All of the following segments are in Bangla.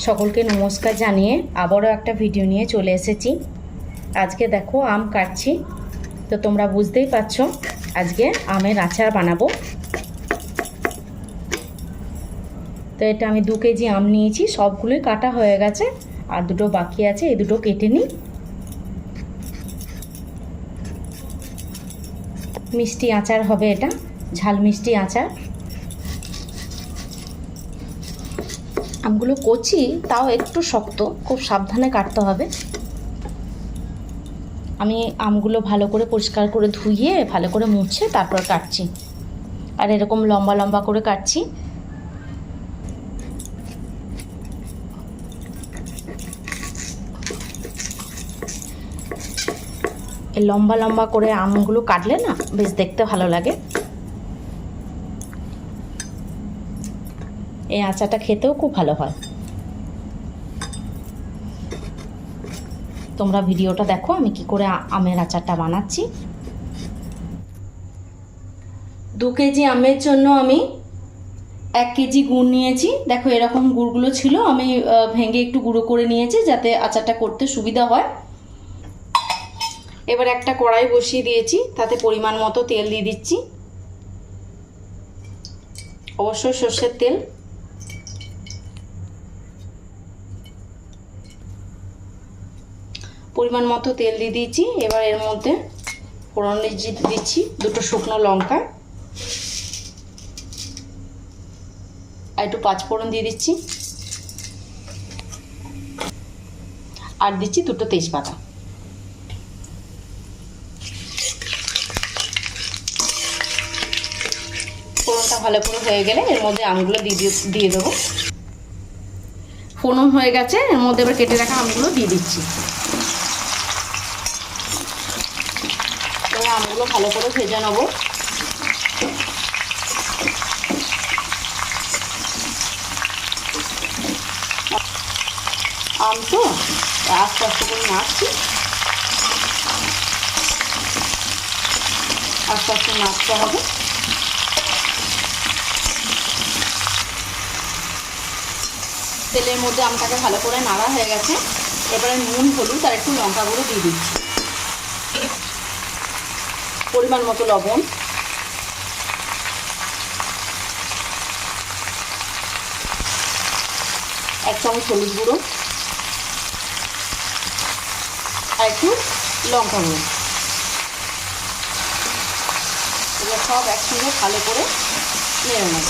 সকলকে নমস্কার জানিয়ে আবারও একটা ভিডিও নিয়ে চলে এসেছি। আজকে দেখো আম কাটছি, তো তোমরা বুঝতেই পারছো আজকে আমের আচার বানাবো। তো এটা আমি 2 কেজি আম নিয়েছি, সবগুলোই কাটা হয়ে গেছে, আর দুটো বাকি আছে, এই দুটো কেটে নিই। মিষ্টি আচার হবে, এটা ঝাল মিষ্টি আচার। আমগুলো কচি, তাও একটু শক্ত, খুব সাবধানে কাটতে হবে। আমি আমগুলো ভালো করে পরিষ্কার করে ধুয়ে ভালো করে মুছে তারপর কাটছি, আর এরকম লম্বা লম্বা করে কাটছি। এই লম্বা লম্বা করে আমগুলো কাটলে না বেশ দেখতে ভালো লাগে। এই আচারটা খেতেও খুব ভালো হয়। তোমরা ভিডিওটা দেখো আমি কি করে আমের আচারটা বানাচ্ছি। 2 কেজি আমের জন্য আমি 1 কেজি গুড় নিয়েছি। দেখো এরকম গুড়গুলো ছিল, আমি ভেঙে একটু গুঁড়ো করে নিয়েছি যাতে আচারটা করতে সুবিধা হয়। এবার একটা কড়াই বসিয়ে দিয়েছি, তাতে পরিমাণ মতো তেল দিয়ে দিচ্ছি, অবশ্যই সর্ষের তেল। পরিমাণ মতো তেল দিয়ে দিয়েছি। এবার এর মধ্যে ফোড়ন দিচ্ছি 2টো শুকনো লঙ্কা, আর একটু 5 ফোড়ন দিয়ে দিচ্ছি, আর দিচ্ছি 2টো তেজপাতা। ফোড়নটা ভালো করে হয়ে গেলে এর মধ্যে আমগুলো দিয়ে দেবো। ফোড়ন হয়ে গেছে, এর মধ্যে এবার কেটে রাখা আমগুলো দিয়ে দিচ্ছি। এবার আমগুলো ভালো করে ভেজে নেবো। আম তো আস্তে আস্তে করে নাড়ছি, আস্তে আস্তে নাড়তে হবে। তেলের মধ্যে আমটাকে ভালো করে নাড়া হয়ে গেছে। এবারে নুন, হলুদ আর একটু লঙ্কা গুঁড়ো দিয়ে দিচ্ছি, পরিমাণ মতো লবণ, এক চামচ হলুদ গুঁড়ো আর একটু লঙ্কা গুঁড়ো। এগুলো সব একসঙ্গে ভালো করে নেড়ে নেব।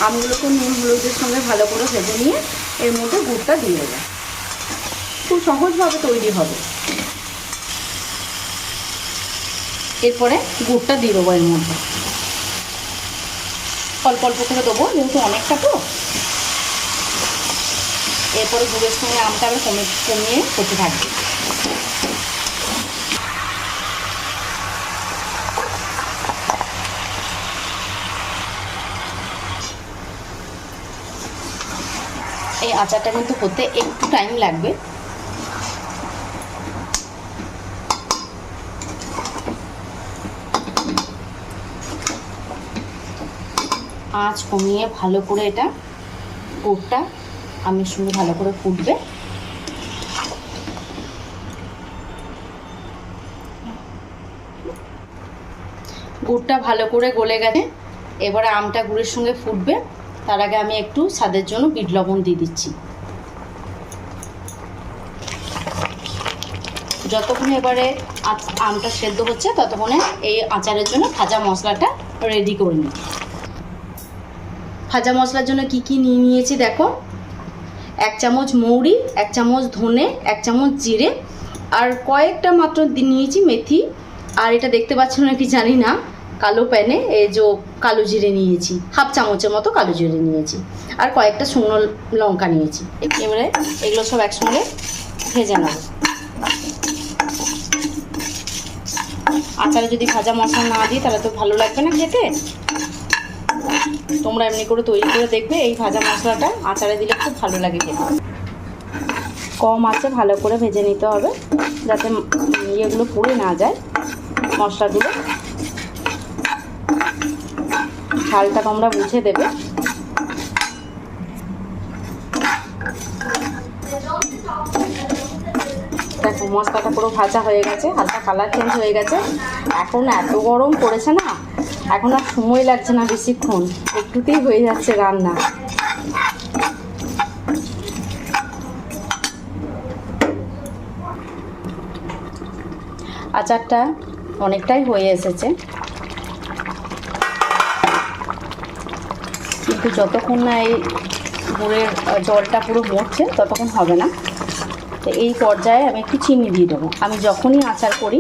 আমগুলোকে নুন হলুদের সঙ্গে ভালো করে ভেজে নিয়ে এর মধ্যে গুড়টা দিয়ে দেবো। খুব সহজভাবে তৈরি হবে। এরপরে গুড়টা দিয়ে দেবো এর মধ্যে, অল্প অল্প করে দেবো যেহেতু অনেকটা তো। এরপরে গুড়ের সঙ্গে আমটা আবার কমিয়ে করতে থাকবে। এই আচারটা কিন্তু করতে একটু টাইম লাগবে। আঁচ কমিয়ে ভালো করে এটা গুড়টা আমের সঙ্গে ভালো করে ফুটবে। গুড়টা ভালো করে গলে গেছে, এবারে আমটা গুড়ের সঙ্গে ফুটবে। তার আগে আমি একটু স্বাদের জন্য বিট লবণ দিয়ে দিচ্ছি। যতক্ষণে এবারে আমটা সেদ্ধ হচ্ছে ততক্ষণে এই আচারের জন্য ভাজা মশলাটা রেডি করে নিই। ভাজা মশলার জন্য কি কি নিয়েছি দেখো। 1 চামচ মৌরি, 1 চামচ ধনে, 1 চামচ জিরে, আর কয়েকটা মাত্র নিয়েছি মেথি। আর এটা দেখতে পাচ্ছ নাকি জানি না, কালো প্যানে এই যে কালো জিরে নিয়েছি, 1/2 চামচের মতো কালো জিরে নিয়েছি, আর কয়েকটা শুকনো লঙ্কা নিয়েছি। এবারে এগুলো সব একসঙ্গে ভেজে নেব। আচারে যদি ভাজা মশলা না দিই তাহলে তো ভালো লাগবে না খেতে। তোমরা এমনি করে তৈরি করে দেখবে, এই ভাজা মশলাটা আচারে দিলে খুব ভালো লাগে খেতে। কম আঁচে ভালো করে ভেজে নিতে হবে, যাতে ইয়েগুলো পুড়ে না যায়, মশলাগুলো। ঝালটা তোমরা বুঝে দেবে। দেখো মশলাটা পুরো ভাজা হয়ে গেছে, হালকা কালার চেঞ্জ হয়ে গেছে। এখন এত গরম পড়েছে না, এখন আর সময় লাগছে না বেশিক্ষণ, একটুতেই হয়ে যাচ্ছে রান্না। আচারটা অনেকটাই হয়ে এসেছে, কিন্তু যতক্ষণ না এই গুড়ের জলটা পুরো মরছে ততক্ষণ হবে না। তো এই পর্যায়ে আমি একটু চিনি দিয়ে দেবো। আমি যখনই আচার করি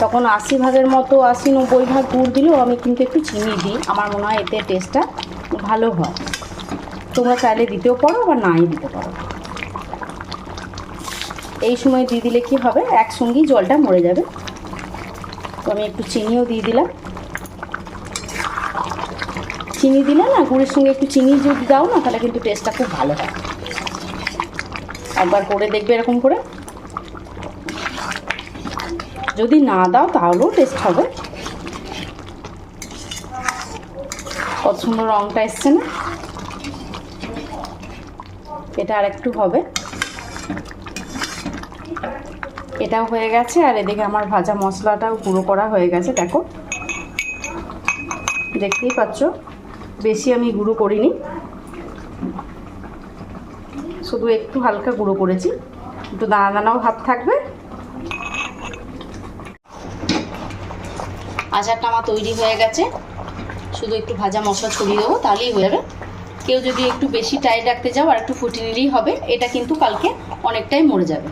তখন 80 ভাগের মতো 80-90 ভাগ গুড় দিলেও আমি কিন্তু একটু চিনি দিই। আমার মনে হয় এতে টেস্টটা ভালো হয়। তোমরা চাইলে দিতেও পারো বা নাই দিতে পারো। এই সময় দিয়ে দিলে কি হবে, একসঙ্গেই জলটা মরে যাবে। তো আমি একটু চিনিও দিয়ে দিলাম। চিনি দিলে না, গুড়ের সঙ্গে একটু চিনি যদি দাও না, তাহলে কিন্তু টেস্টটা খুব ভালো হয়। একবার করে দেখবে এরকম করে, যদি না দাও তাহলেও টেস্ট হবে। কত সুন্দর রঙটা এসছে না? এটা আর একটু হবে। এটাও হয়ে গেছে, আর এদিকে আমার ভাজা মশলাটাও গুঁড়ো করা হয়ে গেছে। দেখো, দেখতেই পাচ্ছ, বেশি আমি গুঁড়ো করিনি, শুধু একটু হালকা গুঁড়ো করেছি, একটু দানা দানাও ভাব থাকবে। আচারটা আমার তৈরি হয়ে গেছে, শুধু একটু ভাজা মশলা ছড়িয়ে দেবো, তাহলেই হয়ে যাবে। কেউ যদি একটু বেশি টাইট রাখতে যাও আর একটু ফুটিয়ে নিলেই হবে। এটা কিন্তু কালকে অনেকটাই মরে যাবে।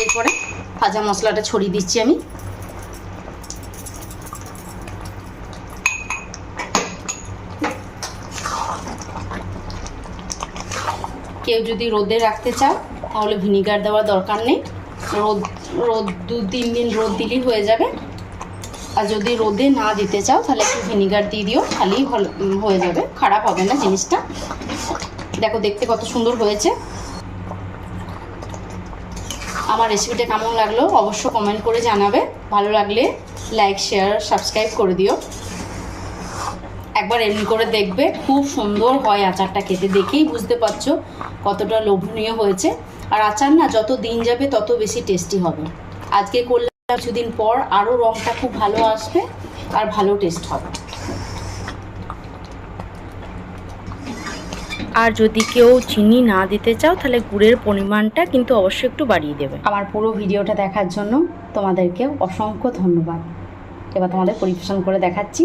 এরপরে ভাজা মশলাটা ছড়িয়ে দিচ্ছি আমি। কেউ যদি রোদে রাখতে চাও তাহলে ভিনিগার দেওয়ার দরকার নেই, রোদ 2-3 দিন রোদ দিলেই হয়ে যাবে। আর যদি রোদে না দিতে চাও তাহলে একটু ভিনিগার দিয়ে দিও, খালি হয়ে যাবে, খারাপ হবে না জিনিসটা। দেখো দেখতে কত সুন্দর হয়েছে। আমার রেসিপিটা কেমন লাগলো অবশ্য কমেন্ট করে জানাবে। ভালো লাগলে লাইক, শেয়ার, সাবস্ক্রাইব করে দিও। একবার এমনি করে দেখবে, খুব সুন্দর হয় আচারটা খেতে। দেখেই বুঝতে পারছো কতটা লোভনীয় হয়েছে। আর আচার না যত দিন যাবে তত বেশি টেস্টি হবে। আজকে করলে কিছুদিন পর আরও রঙটা খুব ভালো আসবে আর ভালো টেস্ট হবে। আর যদি কেউ চিনি না দিতে চাও তাহলে গুড়ের পরিমাণটা কিন্তু অবশ্যই একটু বাড়িয়ে দেবে। আমার পুরো ভিডিওটা দেখার জন্য তোমাদেরকে অসংখ্য ধন্যবাদ। এবার তোমাদের পরিবেশন করে দেখাচ্ছি।